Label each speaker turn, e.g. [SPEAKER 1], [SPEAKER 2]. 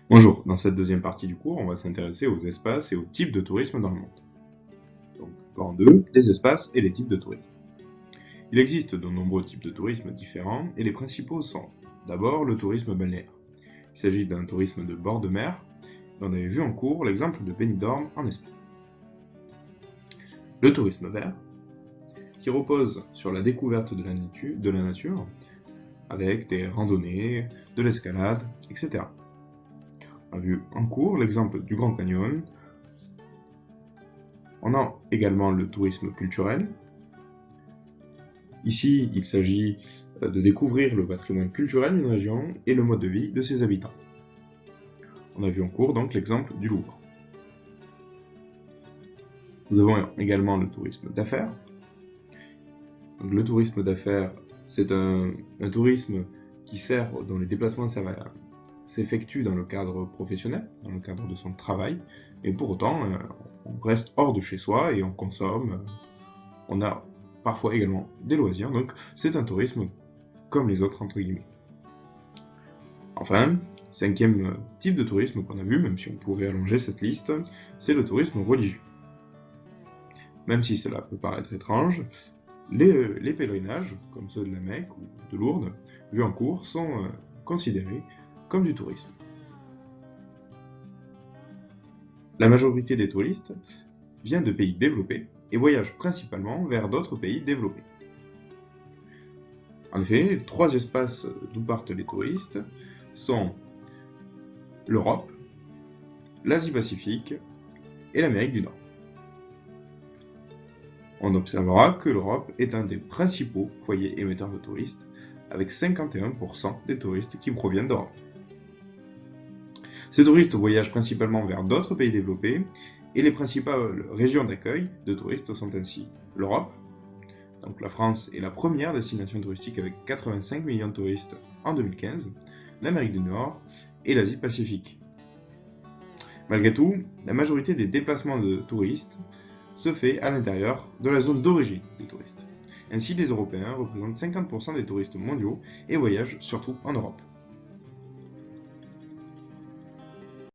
[SPEAKER 1] Bonjour, dans cette deuxième partie du cours, on va s'intéresser aux espaces et aux types de tourisme dans le monde. Donc, en deux, les espaces et les types de tourisme. Il existe de nombreux types de tourisme différents et les principaux sont d'abord le tourisme balnéaire. Il s'agit d'un tourisme de bord de mer. On avait vu en cours l'exemple de Benidorm en Espagne. Le tourisme vert, qui repose sur la découverte de la nature avec des randonnées, de l'escalade, etc. On a vu en cours l'exemple du Grand Canyon. On a également le tourisme culturel. Ici, il s'agit de découvrir le patrimoine culturel d'une région et le mode de vie de ses habitants. On a vu en cours donc l'exemple du Louvre. Nous avons également le tourisme d'affaires. Le tourisme d'affaires, c'est un tourisme qui sert, dont les déplacements s'effectuent dans le cadre professionnel, dans le cadre de son travail, et pour autant, on reste hors de chez soi et on consomme. On a parfois également des loisirs, donc c'est un tourisme comme les autres, entre guillemets. Enfin, cinquième type de tourisme qu'on a vu, même si on pourrait allonger cette liste, c'est le tourisme religieux. Même si cela peut paraître étrange, les pèlerinages, comme ceux de la Mecque ou de Lourdes, vus en cours, sont considérés comme du tourisme. La majorité des touristes vient de pays développés et voyage principalement vers d'autres pays développés. En effet, les trois espaces d'où partent les touristes sont l'Europe, l'Asie-Pacifique et l'Amérique du Nord. On observera que l'Europe est un des principaux foyers émetteurs de touristes, avec 51% des touristes qui proviennent d'Europe. Ces touristes voyagent principalement vers d'autres pays développés, et les principales régions d'accueil de touristes sont ainsi l'Europe. Donc la France est la première destination touristique avec 85 millions de touristes en 2015, l'Amérique du Nord et l'Asie-Pacifique. Malgré tout, la majorité des déplacements de touristes se fait à l'intérieur de la zone d'origine des touristes. Ainsi, les Européens représentent 50% des touristes mondiaux et voyagent surtout en Europe.